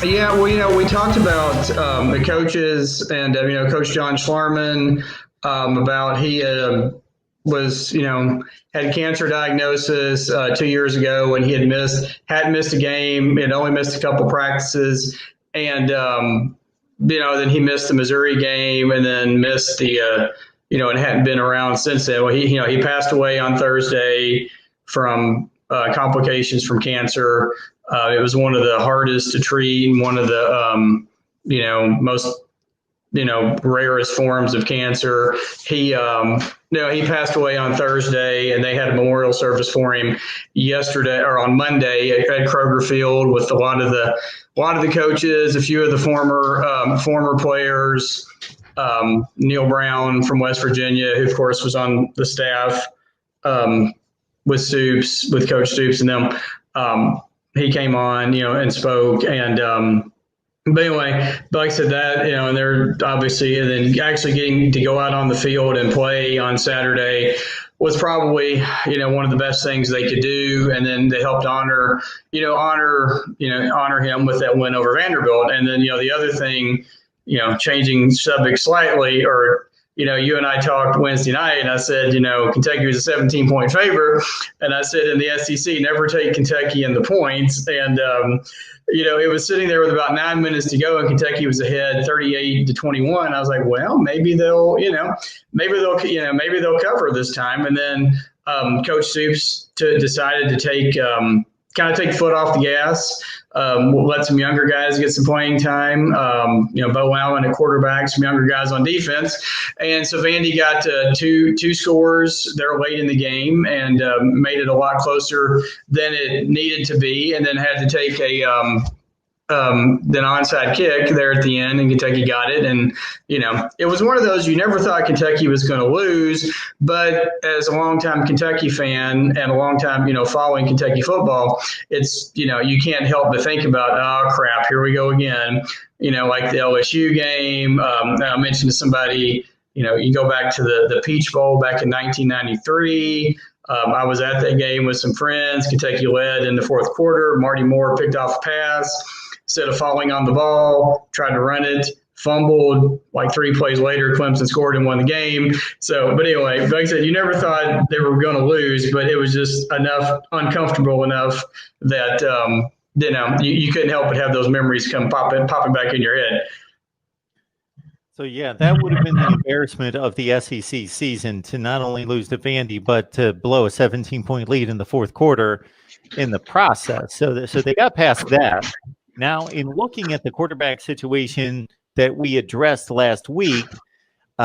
Yeah, well, we talked about the coaches and Coach John Schlarman about he was had cancer diagnosis 2 years ago when he hadn't missed a game, had only missed a couple practices, and then he missed the Missouri game and then missed the and hadn't been around since then. Well, he passed away on Thursday from complications from cancer. It was one of the hardest to treat and one of the most rarest forms of cancer. He passed away on Thursday, and they had a memorial service for him yesterday or on Monday at Kroger Field with a lot of the coaches, a few of the former players. Neil Brown from West Virginia, who of course was on the staff with Coach Stoops and them. He came on, and spoke. And but anyway, like I said, that and they're obviously, and then actually getting to go out on the field and play on Saturday was probably one of the best things they could do. And then they helped honor him with that win over Vanderbilt. And then the other thing, changing subject slightly, or you and I talked Wednesday night, and I said, Kentucky was a 17-point favorite, and I said in the SEC, never take Kentucky in the points, and it was sitting there with about 9 minutes to go, and Kentucky was ahead 38-21. I was like, well, maybe they'll cover this time, and then Coach Stoops decided to take the foot off the gas. We'll let some younger guys get some playing time. Bo Allen at quarterback, some younger guys on defense. And so Vandy got two scores there late in the game and made it a lot closer than it needed to be, and then had to take an onside kick there at the end, and Kentucky got it. And, it was one of those you never thought Kentucky was going to lose. But as a longtime Kentucky fan and a long time, following Kentucky football, it's, you can't help but think about, oh, crap, here we go again. Like the LSU game. I mentioned to somebody, you go back to the Peach Bowl back in 1993. I was at that game with some friends. Kentucky led in the fourth quarter. Marty Moore picked off a pass. Instead of falling on the ball, tried to run it, fumbled. Like 3 plays later, Clemson scored and won the game. So, but anyway, like I said, you never thought they were going to lose, but it was just uncomfortable enough that you couldn't help but have those memories come popping back in your head. So, yeah, that would have been the embarrassment of the SEC season, to not only lose to Vandy, but to blow a 17-point lead in the fourth quarter in the process. So they got past that. Now, in looking at the quarterback situation that we addressed last week,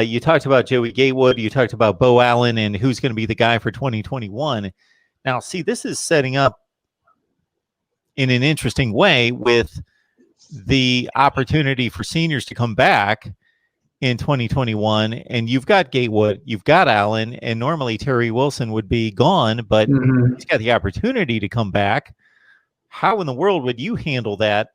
you talked about Joey Gatewood, you talked about Bo Allen, and who's going to be the guy for 2021. Now, see, this is setting up in an interesting way with the opportunity for seniors to come back in 2021. And you've got Gatewood, you've got Allen, and normally Terry Wilson would be gone, but he's got the opportunity to come back. How in the world would you handle that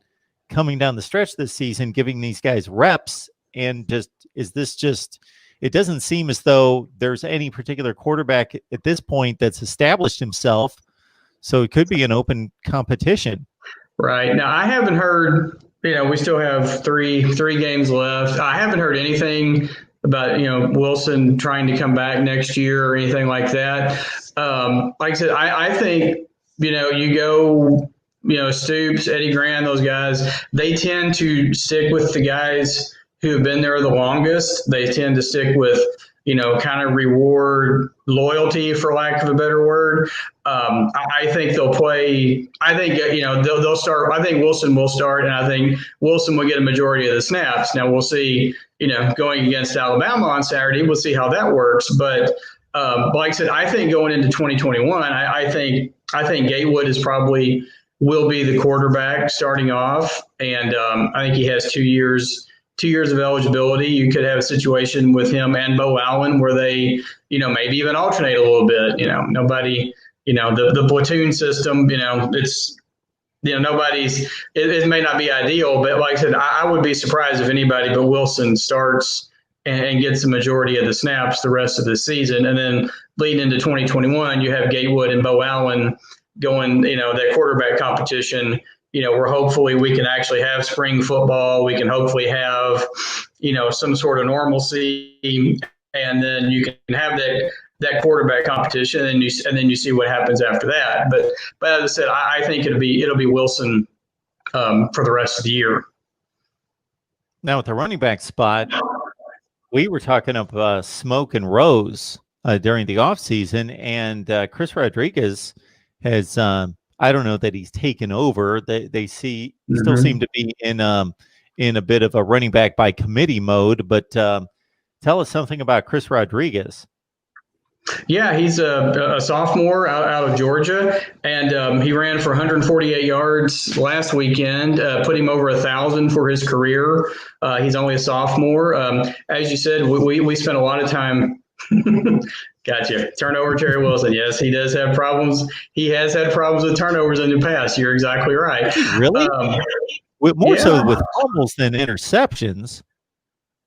coming down the stretch this season, giving these guys reps? And it doesn't seem as though there's any particular quarterback at this point that's established himself. So it could be an open competition. Right. Now, I haven't heard, we still have three games left. I haven't heard anything about, Wilson trying to come back next year or anything like that. Like I said, I think, you go, Stoops, Eddie Grant, those guys, they tend to stick with the guys who have been there the longest. They tend to stick with, kind of reward loyalty, for lack of a better word. I think they'll play. I think, they'll start. I think Wilson will start, and I think Wilson will get a majority of the snaps. Now, we'll see, going against Alabama on Saturday, we'll see how that works. But like I said, I think going into 2021, I think Gatewood will be the quarterback starting off. And I think he has 2 years of eligibility. You could have a situation with him and Bo Allen where they, maybe even alternate a little bit. Nobody, the platoon system, it's, it may not be ideal, but like I said, I would be surprised if anybody but Wilson starts and gets the majority of the snaps the rest of the season. And then leading into 2021, you have Gatewood and Bo Allen going, that quarterback competition where hopefully we can actually have spring football. We can hopefully have, some sort of normalcy, and then you can have that quarterback competition, and then you see what happens after that. But as I said, I think it'll be Wilson for the rest of the year. Now with the running back spot, we were talking of Smoke and Rose during the offseason, and Chris Rodriguez has I don't know that he's taken over. They still seem to be in a bit of a running back by committee mode, but tell us something about Chris Rodriguez. Yeah, he's a sophomore out of Georgia, and he ran for 148 yards last weekend, put him over 1,000 for his career. He's only a sophomore. As you said, we spent a lot of time. Gotcha. Turnover, Terry Wilson. Yes, he does have problems. He has had problems with turnovers in the past. You're exactly right. Really? More so with fumbles than interceptions.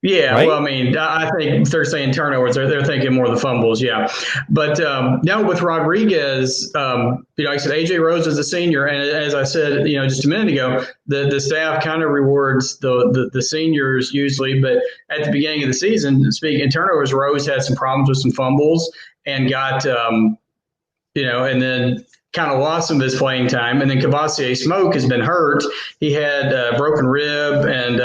Yeah, right? Well, I mean, I think if they're saying turnovers, they're thinking more of the fumbles, yeah. But now with Rodriguez, like I said, AJ Rose is a senior, and as I said, just a minute ago, the staff kind of rewards the seniors usually. But at the beginning of the season, speaking of turnovers, Rose had some problems with some fumbles and got, and then kind of lost some of his playing time. And then Cavassier Smoke has been hurt. He had a broken rib and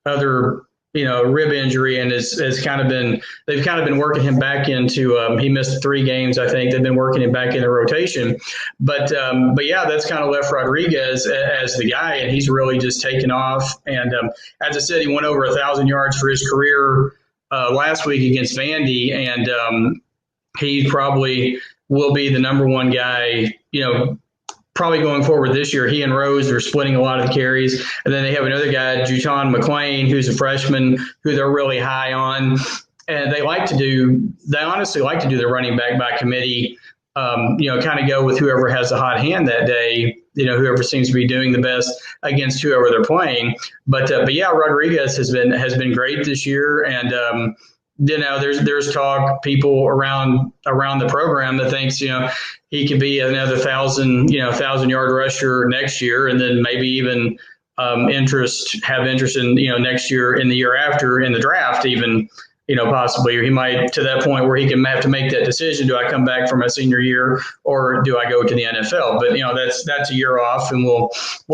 other rib injury, and they've kind of been working him back into, he missed 3 games, I think. They've been working him back in the rotation. But yeah, that's kind of left Rodriguez as the guy, and he's really just taken off. And as I said, he went over 1,000 yards for his career last week against Vandy, and he probably will be the number one guy, probably going forward this year. He and Rose are splitting a lot of the carries. And then they have another guy, Juton McClain, who's a freshman, who they're really high on. And they honestly like to do the running back by committee, kind of go with whoever has the hot hand that day, whoever seems to be doing the best against whoever they're playing. But yeah, Rodriguez has been great this year. And, there's talk, people around the program that thinks, he could be another 1,000-yard rusher next year, and then maybe even have interest in, next year, in the year after, in the draft, even, possibly, or he might to that point where he can have to make that decision. Do I come back for my senior year, or do I go to the NFL? But, that's a year off, and we'll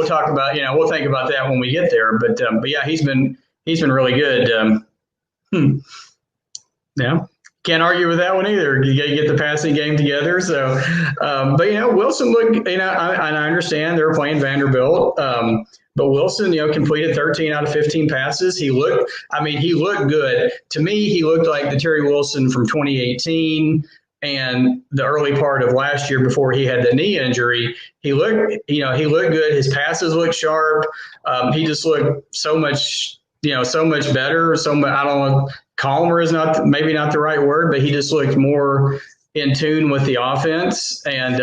talk about, we'll think about that when we get there. But yeah, he's been really good. Yeah, can't argue with that one either. You got to get the passing game together. So, but Wilson looked. I understand they're playing Vanderbilt, but Wilson, completed 13 out of 15 passes. He looked good to me. He looked like the Terry Wilson from 2018 and the early part of last year before he had the knee injury. He looked good. His passes looked sharp. He just looked so much better. I don't know. Calmer is maybe not the right word, but he just looked more in tune with the offense, and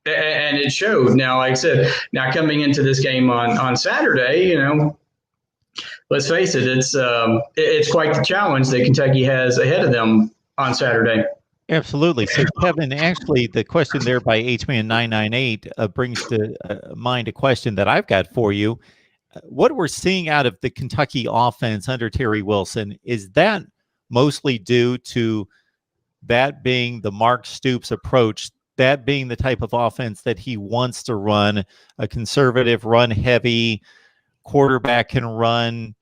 it showed. Now, like I said, coming into this game on Saturday, let's face it, it's quite the challenge that Kentucky has ahead of them on Saturday. Absolutely. So, Kevin, actually, the question there by HMan998 brings to mind a question that I've got for you. What we're seeing out of the Kentucky offense under Terry Wilson, is that mostly due to that being the Mark Stoops approach, that being the type of offense that he wants to run, a conservative, run-heavy, quarterback can run,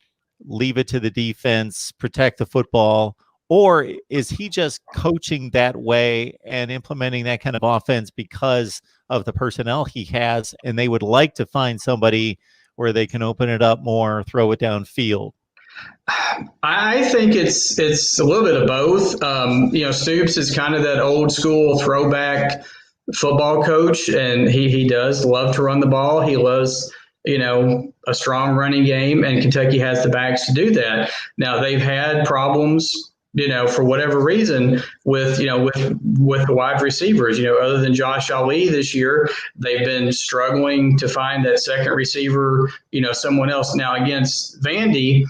leave it to the defense, protect the football, or is he just coaching that way and implementing that kind of offense because of the personnel he has, and they would like to find somebody where they can open it up more, throw it downfield? I think it's a little bit of both. Stoops is kind of that old school throwback football coach, and he does love to run the ball. He loves, a strong running game, and Kentucky has the backs to do that. Now, they've had problems, for whatever reason with the wide receivers, other than Josh Ali this year, they've been struggling to find that second receiver, someone else. Now, against Vandy,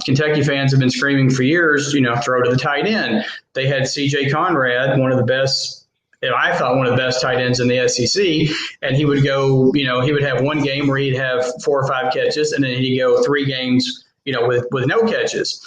Kentucky fans have been screaming for years, throw to the tight end. They had C.J. Conrad, one of the best I thought one of the best tight ends in the SEC. And he would go, he would have one game where he'd have 4 or 5 catches, and then he'd go 3 games, with no catches.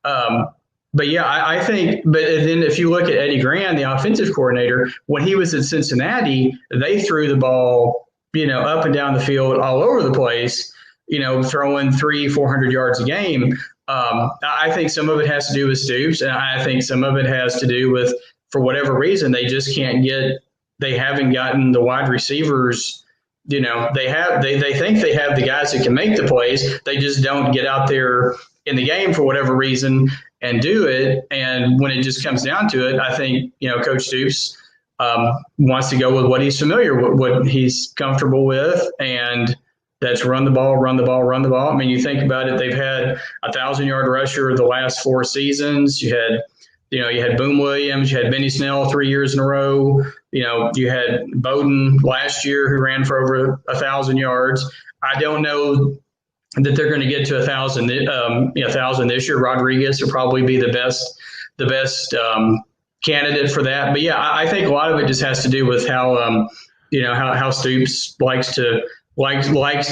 But yeah, I think. But then if you look at Eddie Gran, the offensive coordinator, when he was at Cincinnati, they threw the ball, up and down the field, all over the place, throwing 300-400 yards a game. I think some of it has to do with Stoops, and I think some of it has to do with, for whatever reason, they just can't get. They haven't gotten the wide receivers. They think they have the guys that can make the plays. They just don't get out there in the game for whatever reason and do it. And when it just comes down to it, I think, Coach Stoops wants to go with what he's familiar with, what he's comfortable with. And that's run the ball, run the ball, run the ball. I mean, you think about it, they've had 1,000-yard rusher the last 4 seasons. You had Boom Williams, you had Benny Snell 3 years in a row. You had Bowden last year who ran for over 1,000 yards. I don't know that they're going to get to 1,000 this year. Rodriguez will probably be the best candidate for that. But yeah, I think a lot of it just has to do with how Stoops likes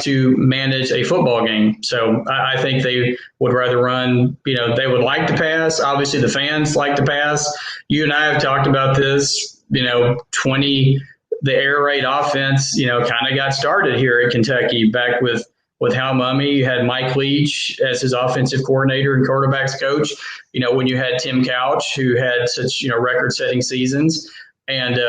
to manage a football game. So I think they would rather run, they would like to pass. Obviously the fans like to pass. You and I have talked about this, the air raid offense, kind of got started here at Kentucky back with Hal Mumme. You had Mike Leach as his offensive coordinator and quarterbacks coach, when you had Tim Couch, who had such, record-setting seasons. And,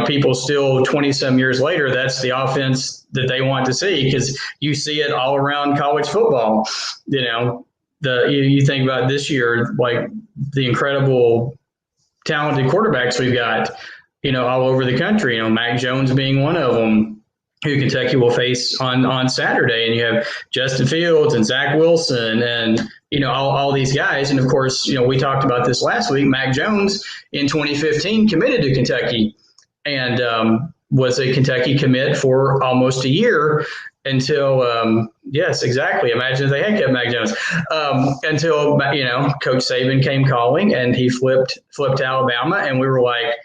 people still 20-some years later, that's the offense that they want to see, because you see it all around college football. You think about this year, like the incredible talented quarterbacks we've got, all over the country, Mac Jones being one of them, who Kentucky will face on Saturday. And you have Justin Fields and Zach Wilson and, all these guys. And of course, we talked about this last week. Mac Jones in 2015 committed to Kentucky and was a Kentucky commit for almost a year until, yes, exactly. Imagine if they had kept Mac Jones until, Coach Saban came calling and he flipped Alabama. And we were like,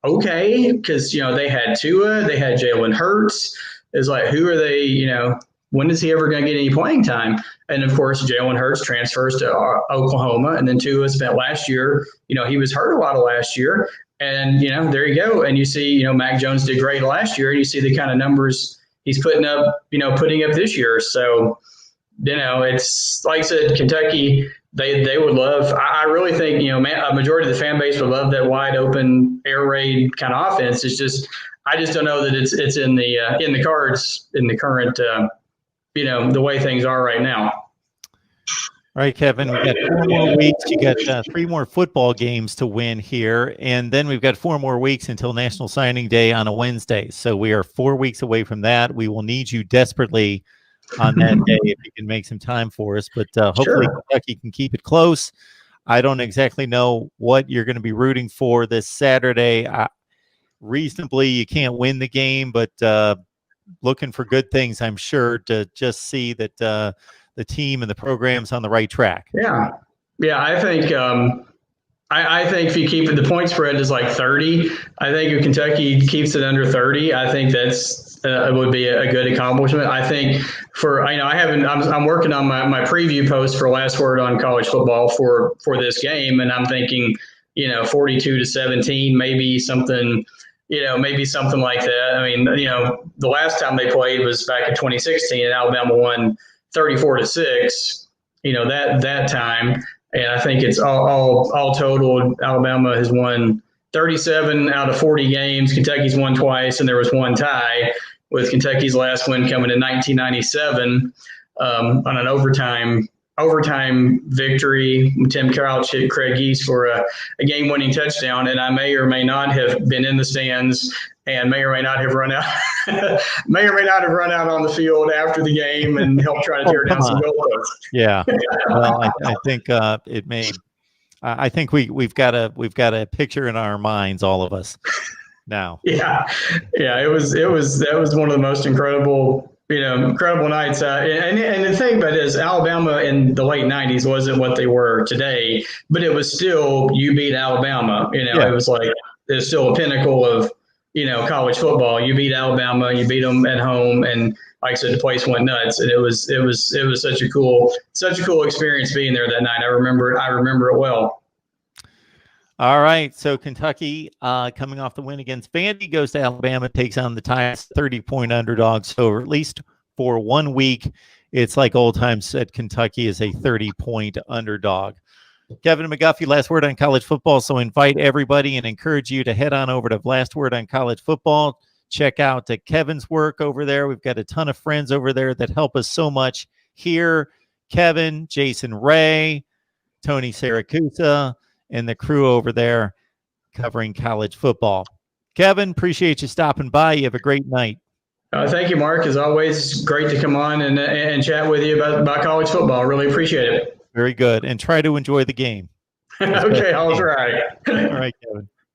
okay, because, they had Tua, they had Jalen Hurts. It's like, who are they, when is he ever going to get any playing time? And of course, Jalen Hurts transfers to Oklahoma, and then Tua spent last year, he was hurt a lot of last year. And, there you go. And you see, Mac Jones did great last year, and you see the kind of numbers he's putting up this year. So, it's like I said, Kentucky, they would love. I really think a majority of the fan base would love that wide open air raid kind of offense. It's just I just don't know that it's in the cards in the current the way things are right now. All right, Kevin, we've got 4 more weeks. You got 3 more football games to win here, and then we've got 4 more weeks until National Signing Day on a Wednesday. So we are 4 weeks away from that. We will need you desperately on that day if you can make some time for us, but hopefully Sure. Kentucky can keep it close. I don't exactly know what you're going to be rooting for this Saturday. Reasonably, you can't win the game, but looking for good things, I'm sure, to just see that the team and the program's on the right track. Yeah. I think I think if you keep it, the point spread is like 30. I think if Kentucky keeps it under 30, I think that's it would be a good accomplishment. I think I'm working on my preview post for Last Word on College Football for this game, and I'm thinking 42-17, maybe something like that. I mean, the last time they played was back in 2016, and Alabama won 34-6. That time. And I think it's all total. Alabama has won 37 out of 40 games. Kentucky's won twice, and there was one tie, with Kentucky's last win coming in 1997 on an overtime victory. Tim Couch hit Craig East for a game-winning touchdown, and I may or may not have been in the stands and may or may not have run out on the field after the game and helped try to tear down some goalposts. Yeah. Well, I think it may. I think we've got a picture in our minds, all of us now. Yeah. That was one of the most incredible nights. And the thing about it is, Alabama in the late 90s wasn't what they were today, but it was still, you beat Alabama. It was like, is still a pinnacle of, college football. You beat Alabama, you beat them at home, and like I said, the place went nuts, and it was such a cool experience being there that night. I remember it well. All right, so Kentucky coming off the win against Vandy goes to Alabama, takes on the Tide, 30-point underdogs. So at least for 1 week, it's like old times said, Kentucky is a 30-point underdog. Kevin McGuffey, Last Word on College Football. So invite everybody and encourage you to head on over to Last Word on College Football. Check out Kevin's work over there. We've got a ton of friends over there that help us so much here. Kevin, Jason Ray, Tony Saracusa, and the crew over there covering college football. Kevin, appreciate you stopping by. You have a great night. Thank you, Mark. As always, great to come on and chat with you about college football. Really appreciate it. Very good. And try to enjoy the game. Okay, I'll try. All right, Kevin.